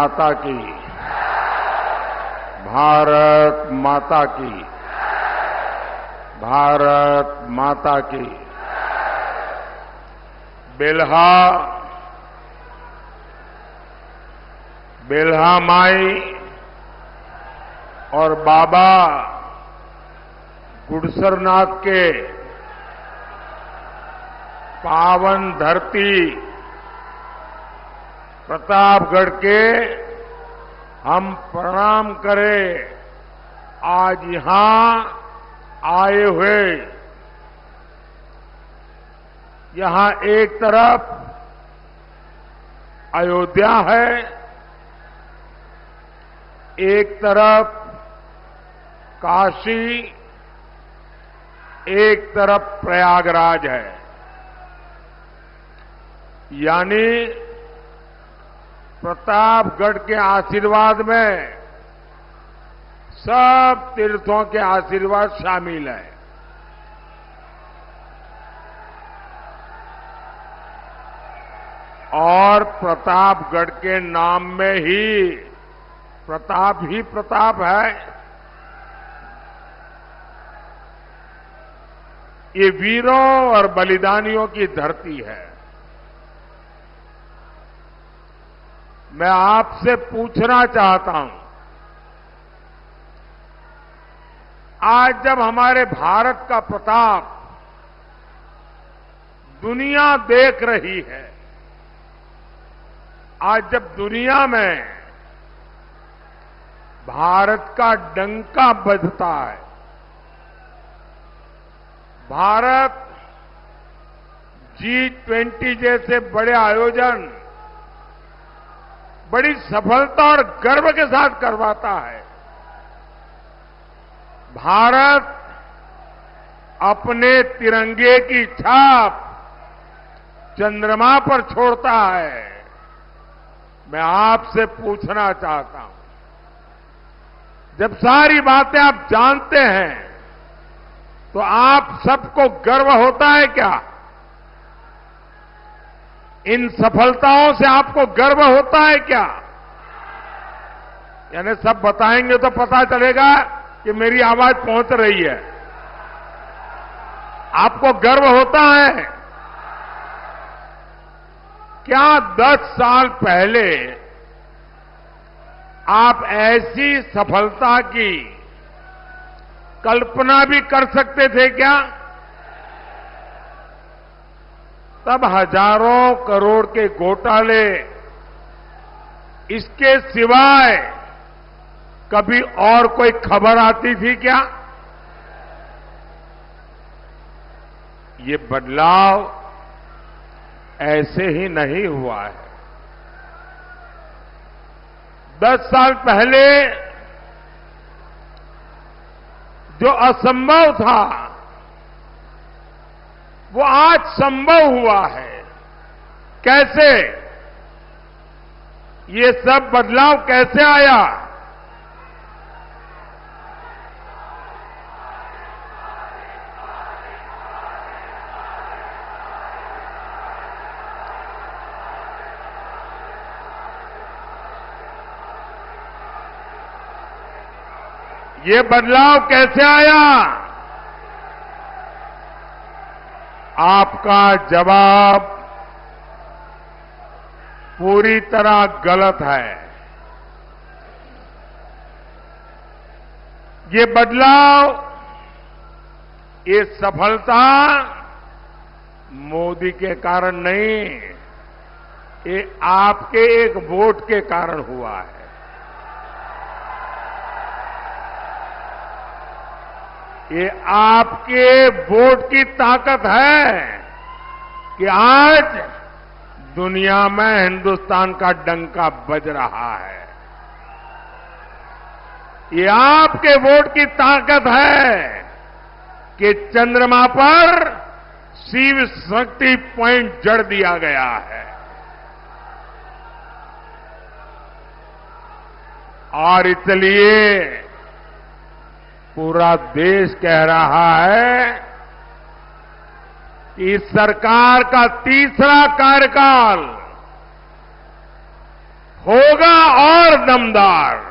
माता की, भारत माता की, भारत माता की। बेल्हा माई और बाबा गुडसरनाथ के पावन धरती प्रतापगढ़ के हम प्रणाम करें। आज यहां आए हुए, यहां एक तरफ अयोध्या है, एक तरफ काशी, एक तरफ प्रयागराज है। यानी प्रतापगढ़ के आशीर्वाद में सब तीर्थों के आशीर्वाद शामिल है। और प्रतापगढ़ के नाम में ही प्रताप है। ये वीरों और बलिदानियों की धरती है। मैं आपसे पूछना चाहता हूं, आज जब हमारे भारत का प्रताप दुनिया देख रही है, आज जब दुनिया में भारत का डंका बजता है, भारत G20 जैसे बड़े आयोजन बड़ी सफलता और गर्व के साथ करवाता है, भारत अपने तिरंगे की छाप चंद्रमा पर छोड़ता है। मैं आपसे पूछना चाहता हूं, जब सारी बातें आप जानते हैं तो आप सबको गर्व होता है क्या? इन सफलताओं से आपको गर्व होता है क्या? यानी सब बताएंगे तो पता चलेगा कि मेरी आवाज पहुंच रही है। आपको गर्व होता है क्या? 10 साल पहले आप ऐसी सफलता की कल्पना भी कर सकते थे क्या? तब हजारों करोड़ के घोटाले, इसके सिवाय कभी और कोई खबर आती थी क्या? ये बदलाव ऐसे ही नहीं हुआ है। 10 साल पहले जो असंभव था वो आज संभव हुआ है। कैसे? ये सब बदलाव कैसे आया? ये बदलाव कैसे आया? आपका जवाब पूरी तरह गलत है। ये बदलाव, ये सफलता मोदी के कारण नहीं, ये आपके एक वोट के कारण हुआ है। ये आपके वोट की ताकत है कि आज दुनिया में हिंदुस्तान का डंका बज रहा है। ये आपके वोट की ताकत है कि चंद्रमा पर शिव शक्ति पॉइंट जड़ दिया गया है। और इसलिए पूरा देश कह रहा है कि इस सरकार का तीसरा कार्यकाल होगा और दमदार।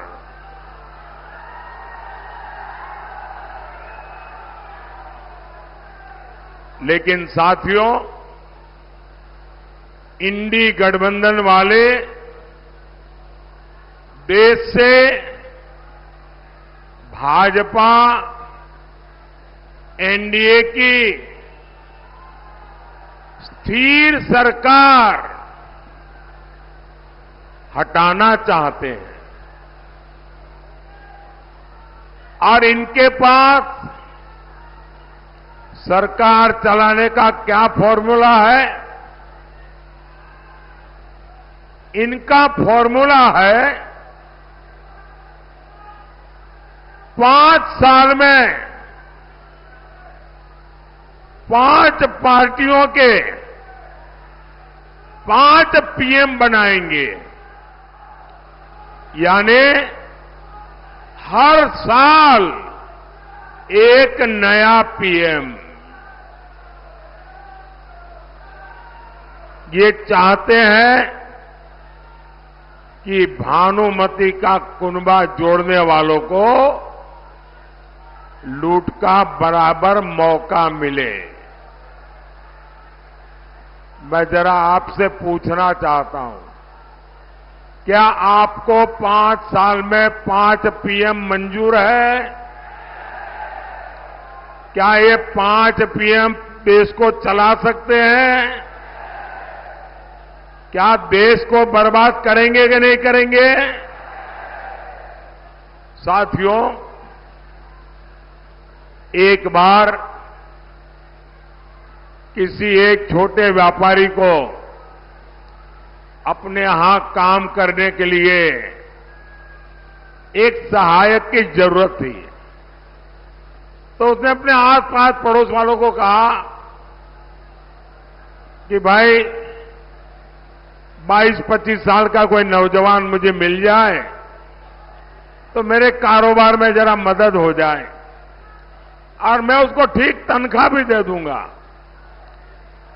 लेकिन साथियों, इंडी गठबंधन वाले देश से भाजपा एनडीए की स्थिर सरकार हटाना चाहते हैं और इनके पास सरकार चलाने का क्या फॉर्मूला है? इनका फॉर्मूला है 5 साल में 5 पार्टियों के 5 पीएम बनाएंगे, यानी हर साल एक नया पीएम। ये चाहते हैं कि भानुमति का कुनबा जोड़ने वालों को लूट का बराबर मौका मिले। मैं जरा आपसे पूछना चाहता हूं, क्या आपको 5 साल में 5 पीएम मंजूर है? क्या ये 5 पीएम देश को चला सकते हैं? क्या देश को बर्बाद करेंगे कि नहीं करेंगे? साथियों, एक बार किसी एक छोटे व्यापारी को अपने यहां काम करने के लिए एक सहायक की जरूरत थी, तो उसने अपने आस-पास पड़ोस वालों को कहा कि भाई 22-25 साल का कोई नौजवान मुझे मिल जाए तो मेरे कारोबार में जरा मदद हो जाए और मैं उसको ठीक तनख्वाह भी दे दूंगा।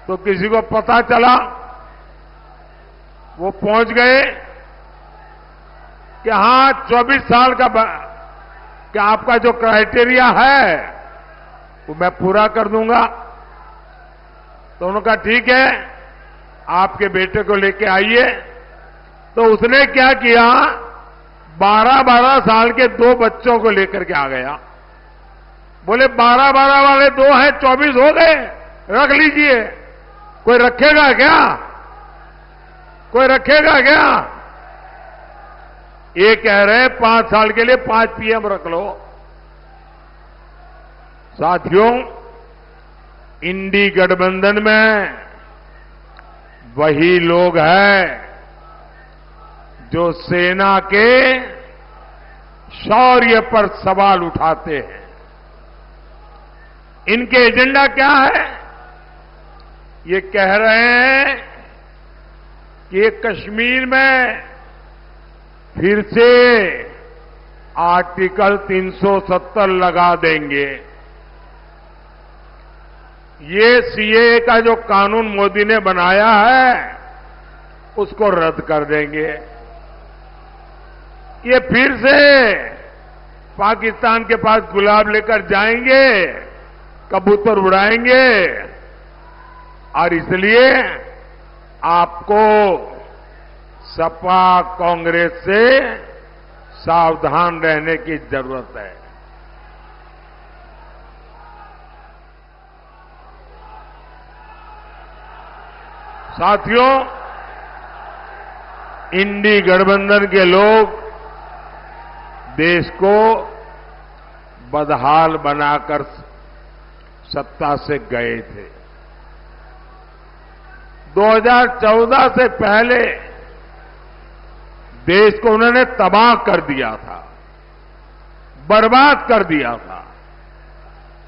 तो किसी को पता चला, वो पहुंच गए कि हां 24 साल का क्या आपका जो क्राइटेरिया है वो मैं पूरा कर दूंगा। तो उन्होंने कहा ठीक है, आपके बेटे को लेके आइए। तो उसने क्या किया, 12-12 साल के 2 बच्चों को लेकर के आ गया। बोले 12-12 वाले 2 हैं, 24 हो गए, रख लीजिए। कोई रखेगा क्या? कोई रखेगा क्या? ये कह रहे 5 साल के लिए 5 पीएम रख लो। साथियों, इंडी गठबंधन में वही लोग हैं जो सेना के शौर्य पर सवाल उठाते हैं। इनके एजेंडा क्या है? ये कह रहे हैं कि कश्मीर में फिर से आर्टिकल 370 लगा देंगे। ये सीएए का जो कानून मोदी ने बनाया है उसको रद्द कर देंगे। ये फिर से पाकिस्तान के पास गुलाब लेकर जाएंगे, कबूतर उड़ाएंगे और इसलिए आपको सपा कांग्रेस से सावधान रहने की जरूरत है। साथियों, इंडी गठबंधन के लोग देश को बदहाल बनाकर सत्ता से गए थे। 2014 से पहले देश को उन्होंने तबाह कर दिया था, बर्बाद कर दिया था।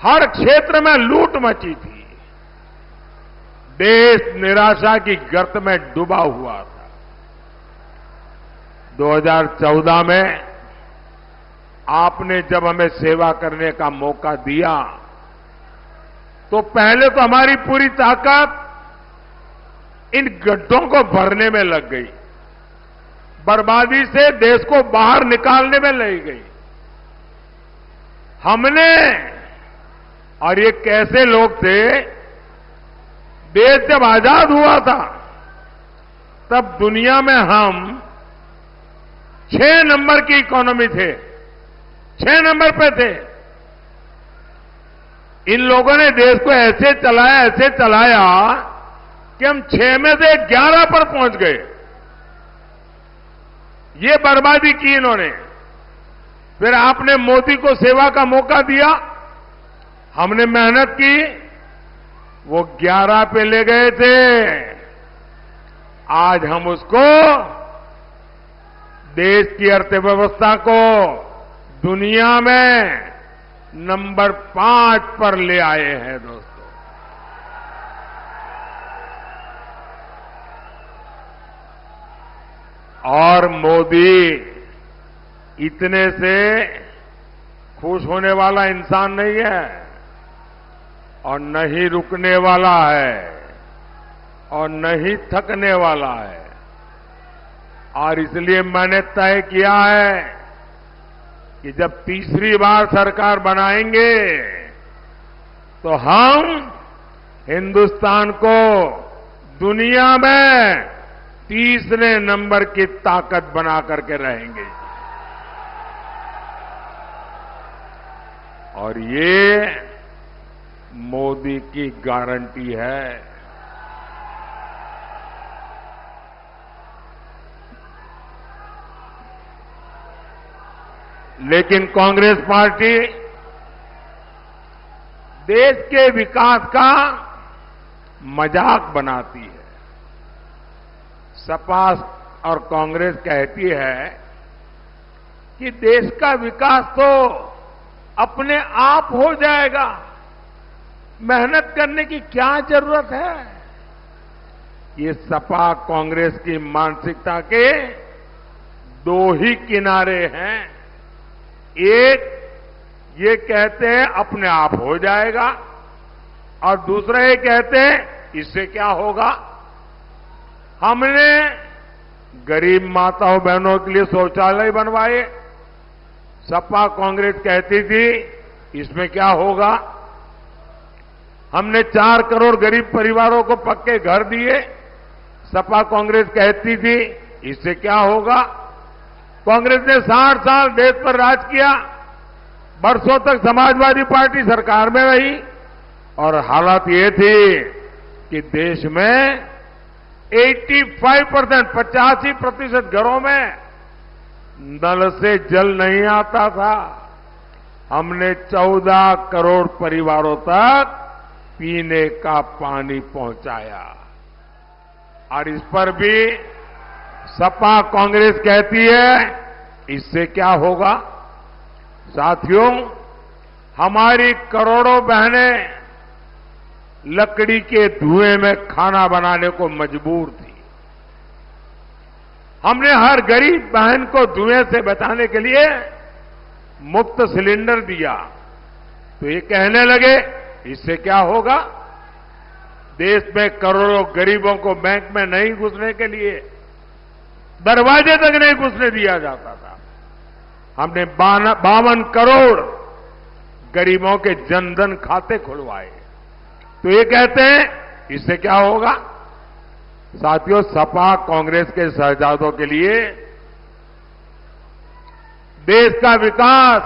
हर क्षेत्र में लूट मची थी। देश निराशा की गर्त में डूबा हुआ था। 2014 में आपने जब हमें सेवा करने का मौका दिया तो पहले तो हमारी पूरी ताकत इन गड्ढों को भरने में लग गई। बर्बादी से देश को बाहर निकालने में लगी गई। हमने, और ये कैसे लोग थे, देश जब आजाद हुआ था तब दुनिया में हम 6 नंबर की इकोनॉमी थे, 6 नंबर पे थे। इन लोगों ने देश को ऐसे चलाया कि हम 6 में से 11 पर पहुंच गए। ये बर्बादी की इन्होंने। फिर आपने मोदी को सेवा का मौका दिया, हमने मेहनत की, वो 11 पे ले गए थे। आज हम उसको, देश की अर्थव्यवस्था को दुनिया में नंबर 5 पर ले आए हैं दोस्तों। और मोदी इतने से खुश होने वाला इंसान नहीं है और न ही रुकने वाला है और न ही थकने वाला है। और इसलिए मैंने तय किया है कि जब तीसरी बार सरकार बनाएंगे तो हम हिंदुस्तान को दुनिया में तीसरे नंबर की ताकत बना करके रहेंगे। और ये मोदी की गारंटी है। लेकिन कांग्रेस पार्टी देश के विकास का मजाक बनाती है। सपा और कांग्रेस कहती है कि देश का विकास तो अपने आप हो जाएगा, मेहनत करने की क्या जरूरत है। ये सपा कांग्रेस की मानसिकता के 2 ही किनारे हैं। एक, ये कहते हैं अपने आप हो जाएगा, और दूसरा ये कहते हैं इससे क्या होगा। हमने गरीब माताओं बहनों के लिए शौचालय बनवाए, सपा कांग्रेस कहती थी इसमें क्या होगा। हमने 4 करोड़ गरीब परिवारों को पक्के घर दिए, सपा कांग्रेस कहती थी इससे क्या होगा। कांग्रेस ने 60 साल देश पर राज किया, बरसों तक समाजवादी पार्टी सरकार में रही, और हालत ये थी कि देश में 85% घरों में नल से जल नहीं आता था। हमने 14 करोड़ परिवारों तक पीने का पानी पहुंचाया। और इस पर भी सपा कांग्रेस कहती है इससे क्या होगा। साथियों, हमारी करोड़ों बहनें लकड़ी के धुएं में खाना बनाने को मजबूर थी। हमने हर गरीब बहन को धुएं से बचाने के लिए मुफ्त सिलेंडर दिया। तो ये कहने लगे इससे क्या होगा। देश में करोड़ों गरीबों को बैंक में नहीं घुसने के लिए दरवाजे तक नहीं घुसने दिया जाता था। हमने 52 करोड़ गरीबों के जनधन खाते खुलवाए। तो ये कहते हैं इससे क्या होगा। साथियों, सपा कांग्रेस के शहजादों के लिए देश का विकास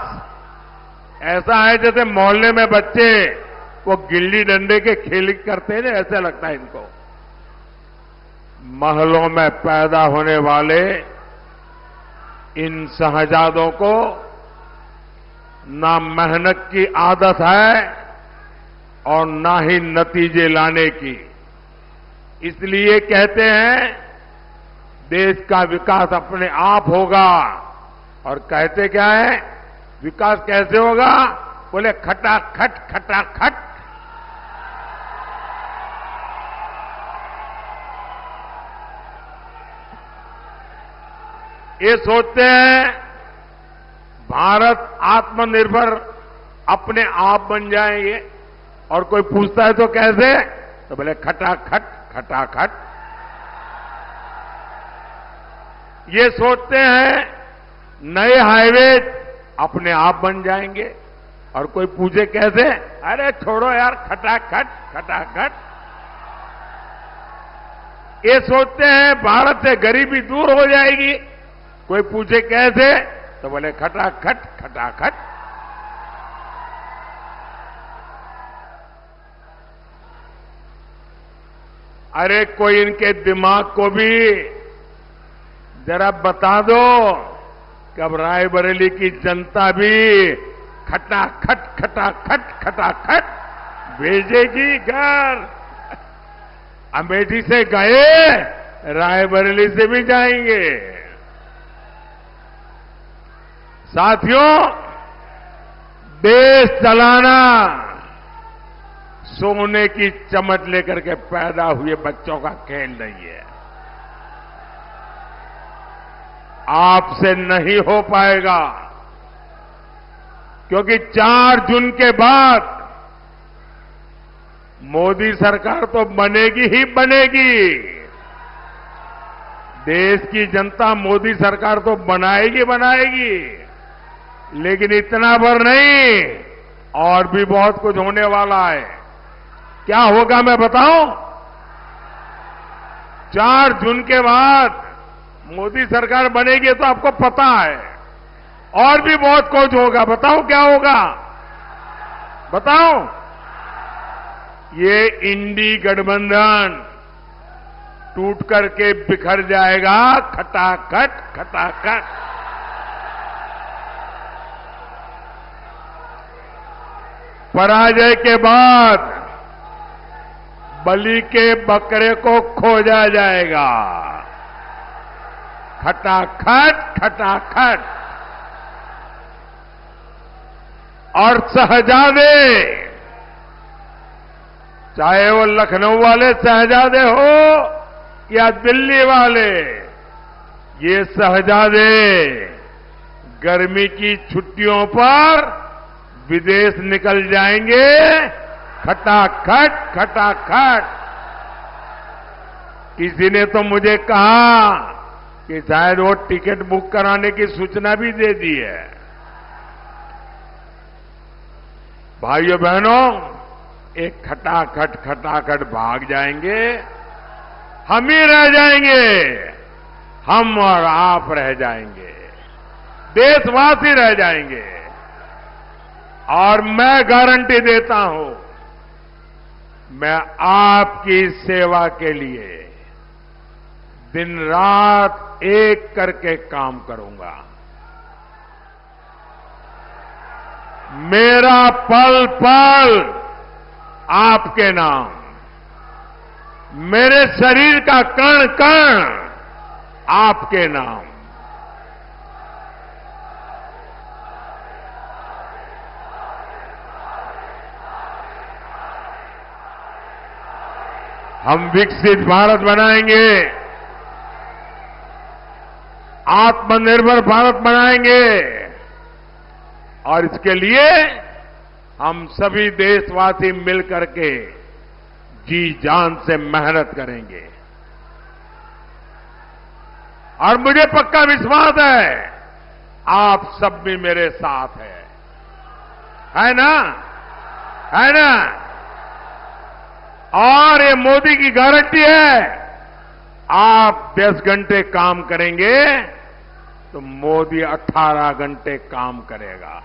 ऐसा है जैसे मोहल्ले में बच्चे वो गिल्ली डंडे के खेल करते हैं ना, ऐसा लगता है इनको। महलों में पैदा होने वाले इन शहजादों को ना मेहनत की आदत है और ना ही नतीजे लाने की। इसलिए कहते हैं देश का विकास अपने आप होगा। और कहते क्या है, विकास कैसे होगा। बोले खटाखट खटाखट। ये सोचते हैं भारत आत्मनिर्भर अपने आप बन जाएंगे, और कोई पूछता है तो कैसे, तो बोले खटाखट खटाखट। ये सोचते हैं नए हाईवे अपने आप बन जाएंगे और कोई पूछे कैसे, अरे छोड़ो यार, खटाखट खटाखट। ये सोचते हैं भारत से गरीबी दूर हो जाएगी, कोई पूछे कैसे, तो बोले खटाखट खटाखट। अरे कोई इनके दिमाग को भी जरा बता दो कि अब रायबरेली की जनता भी खटाखट खटाखट खटाखट भेजेगी घर। अमेठी से गए, रायबरेली से भी जाएंगे। साथियों, देश चलाना सोने की चमच लेकर के पैदा हुए बच्चों का खेल नहीं है। आपसे नहीं हो पाएगा, क्योंकि 4 जून के बाद मोदी सरकार तो बनेगी ही बनेगी। देश की जनता मोदी सरकार तो बनाएगी बनाएगी, लेकिन इतना भर नहीं, और भी बहुत कुछ होने वाला है। क्या होगा मैं बताऊं? 4 जून के बाद मोदी सरकार बनेगी तो आपको पता है, और भी बहुत कुछ होगा। बताऊं क्या होगा? बताऊं? ये इंडी गठबंधन टूट करके बिखर जाएगा, खटाखट खटाखट। पराजय के बाद बलि के बकरे को खोजा जाएगा, खटाखट खटाखट। और शहजादे, चाहे वो लखनऊ वाले शहजादे हो या दिल्ली वाले, ये शहजादे गर्मी की छुट्टियों पर विदेश निकल जाएंगे, खटाखट खटाखट। किसी ने तो मुझे कहा कि शायद वो टिकट बुक कराने की सूचना भी दे दी है। भाइयों बहनों, एक खटाखट खटाखट भाग जाएंगे, हम ही रह जाएंगे, हम और आप रह जाएंगे, देशवासी रह जाएंगे। और मैं गारंटी देता हूं, मैं आपकी सेवा के लिए दिन रात एक करके काम करूंगा। मेरा पल पल आपके नाम, मेरे शरीर का कण कण आपके नाम। हम विकसित भारत बनाएंगे, आत्मनिर्भर भारत बनाएंगे, और इसके लिए हम सभी देशवासी मिलकर के जी जान से मेहनत करेंगे। और मुझे पक्का विश्वास है, आप सब भी मेरे साथ है ना? है ना? और ये मोदी की गारंटी है, आप 10 घंटे काम करेंगे तो मोदी 18 घंटे काम करेगा।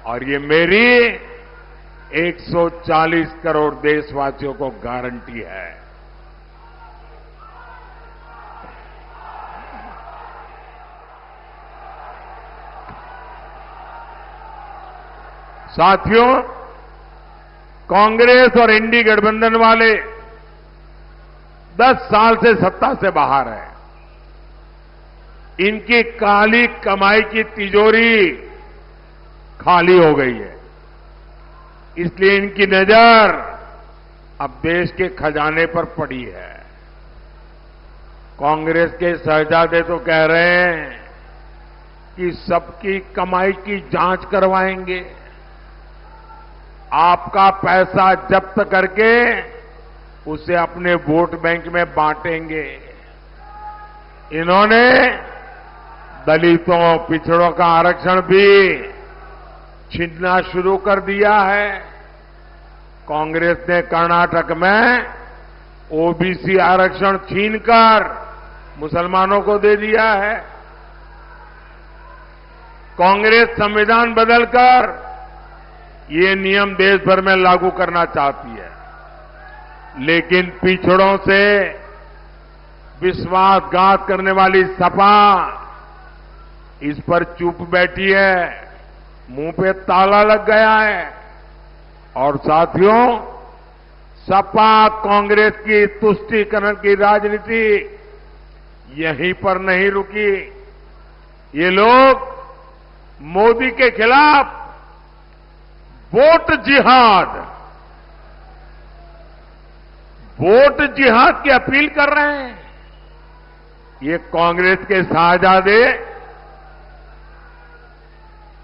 और ये मेरी 140 करोड़ देशवासियों को गारंटी है। साथियों, कांग्रेस और इंडी गठबंधन वाले 10 साल से सत्ता से बाहर है। इनकी काली कमाई की तिजोरी खाली हो गई है, इसलिए इनकी नजर अब देश के खजाने पर पड़ी है। कांग्रेस के शहजादे तो कह रहे हैं कि सबकी कमाई की जांच करवाएंगे, आपका पैसा जब्त करके उसे अपने वोट बैंक में बांटेंगे। इन्होंने दलितों, पिछड़ों का आरक्षण भी छीनना शुरू कर दिया है। कांग्रेस ने कर्नाटक में ओबीसी आरक्षण छीनकर मुसलमानों को दे दिया है। कांग्रेस संविधान बदलकर ये नियम देश भर में लागू करना चाहती है, लेकिन पिछड़ों से विश्वासघात करने वाली सपा इस पर चुप बैठी है, मुंह पे ताला लग गया है। और साथियों, सपा कांग्रेस की तुष्टीकरण की राजनीति यहीं पर नहीं रुकी। ये लोग मोदी के खिलाफ वोट जिहाद की अपील कर रहे हैं। ये कांग्रेस के शाहजादे,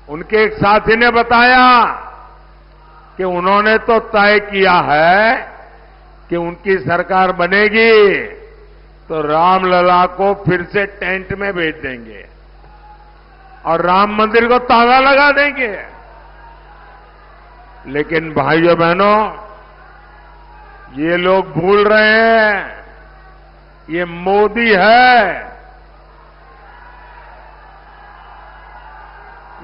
उनके एक साथी ने बताया कि उन्होंने तो तय किया है कि उनकी सरकार बनेगी तो रामलला को फिर से टेंट में भेज देंगे और राम मंदिर को ताला लगा देंगे। लेकिन भाइयों बहनों, ये लोग भूल रहे हैं, ये मोदी है।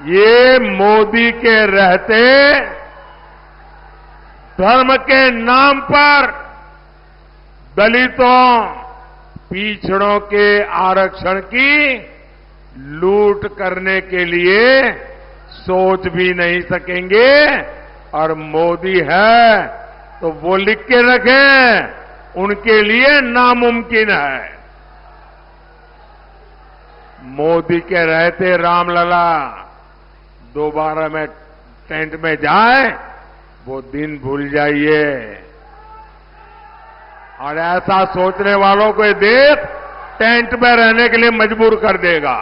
ये मोदी के रहते धर्म के नाम पर दलितों, पिछड़ों के आरक्षण की लूट करने के लिए सोच भी नहीं सकेंगे। और मोदी है तो वो लिख के रखें, उनके लिए नामुमकिन है। मोदी के रहते रामलला दोबारा में टेंट में जाए, वो दिन भूल जाइए। और ऐसा सोचने वालों को ये देश टेंट में रहने के लिए मजबूर कर देगा।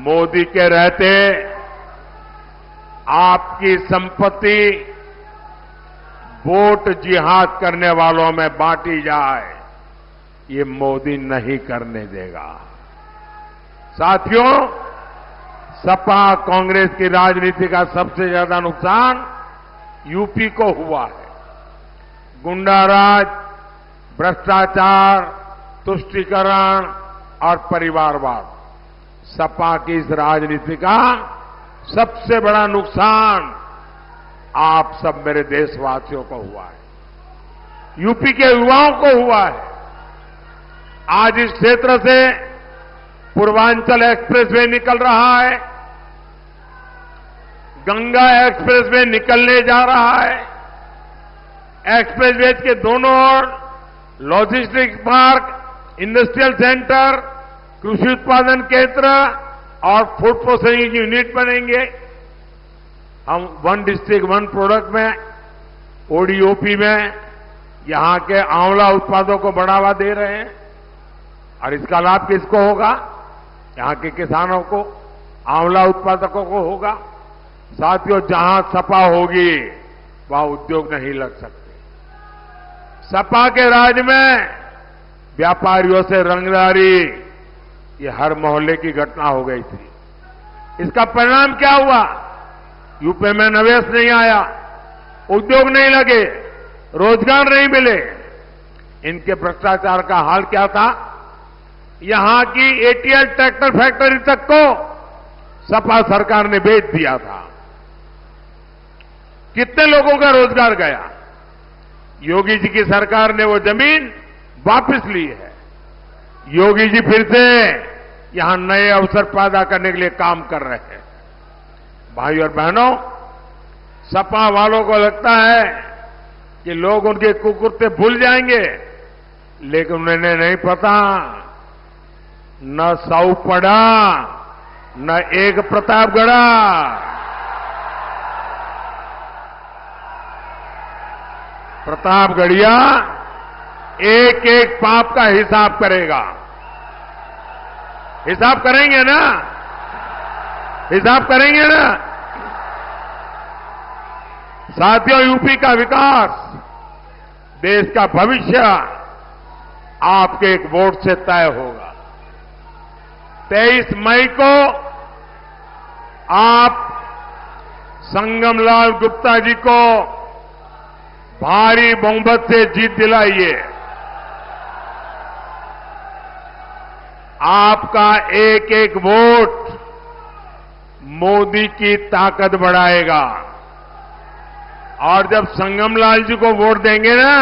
मोदी के रहते आपकी संपत्ति वोट जिहाद करने वालों में बांटी जाए, ये मोदी नहीं करने देगा। साथियों, सपा कांग्रेस की राजनीति का सबसे ज्यादा नुकसान यूपी को हुआ है। गुंडाराज, भ्रष्टाचार, तुष्टीकरण और परिवारवाद, सपा की इस राजनीति का सबसे बड़ा नुकसान आप सब मेरे देशवासियों को हुआ है, यूपी के युवाओं को हुआ है। आज इस क्षेत्र से पूर्वांचल एक्सप्रेसवे निकल रहा है, गंगा एक्सप्रेसवे निकलने जा रहा है। एक्सप्रेसवे के दोनों ओर लॉजिस्टिक्स पार्क, इंडस्ट्रियल सेंटर, कृषि उत्पादन केंद्र और फूड प्रोसेसिंग यूनिट बनेंगे। हम वन डिस्ट्रिक्ट वन प्रोडक्ट में, ओडीओपी में यहां के आंवला उत्पादों को बढ़ावा दे रहे हैं। और इसका लाभ किसको होगा? यहां के किसानों को, आंवला उत्पादकों को होगा। साथियों, जहां सपा होगी वहां उद्योग नहीं लग सकते। सपा के राज में व्यापारियों से रंगदारी, ये हर मोहल्ले की घटना हो गई थी। इसका परिणाम क्या हुआ? यूपी में निवेश नहीं आया, उद्योग नहीं लगे, रोजगार नहीं मिले। इनके भ्रष्टाचार का हाल क्या था? यहां की एटीएल ट्रैक्टर फैक्ट्री तक को सपा सरकार ने बेच दिया था। कितने लोगों का रोजगार गया? योगी जी की सरकार ने वो जमीन वापस ली है। योगी जी फिर से यहां नए अवसर पैदा करने के लिए काम कर रहे हैं। भाई और बहनों, सपा वालों को लगता है कि लोग उनके कुकुरते भूल जाएंगे, लेकिन उन्हें नहीं पता, न साउ पड़ा न एक प्रतापगढ़ा। प्रतापगढ़िया एक एक पाप का हिसाब करेगा। हिसाब करेंगे ना? हिसाब करेंगे ना? साथियों, यूपी का विकास देश का भविष्य आपके एक वोट से तय होगा। 23 मई को आप संगमलाल गुप्ता जी को भारी बहुमत से जीत दिलाइए। आपका एक एक वोट मोदी की ताकत बढ़ाएगा और जब संगमलाल जी को वोट देंगे ना,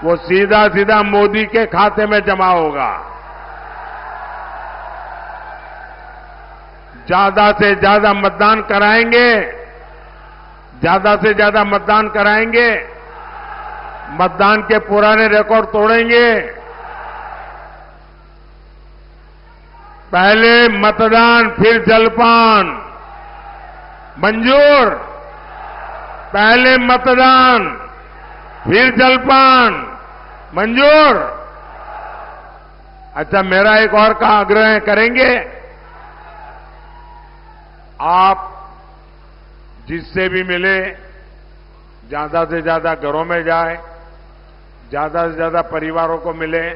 वो सीधा सीधा मोदी के खाते में जमा होगा। ज्यादा से ज्यादा मतदान कराएंगे, ज्यादा से ज्यादा मतदान कराएंगे, मतदान के पुराने रिकॉर्ड तोड़ेंगे। पहले मतदान फिर जलपान मंजूर। पहले मतदान फिर जलपान मंजूर। अच्छा, मेरा एक और का आग्रह करेंगे, आप जिससे भी मिले ज्यादा से ज्यादा घरों में जाए, ज्यादा से ज्यादा परिवारों को मिले,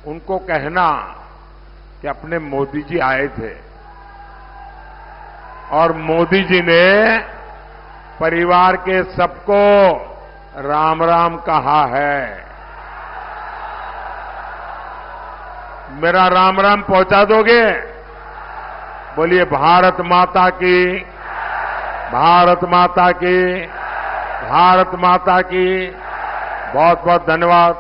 उनको कहना कि अपने मोदी जी आए थे और मोदी जी ने परिवार के सबको राम राम कहा है। मेरा राम राम पहुंचा दोगे? बोलिए भारत माता की, भारत माता की, भारत माता की। बहुत बहुत धन्यवाद।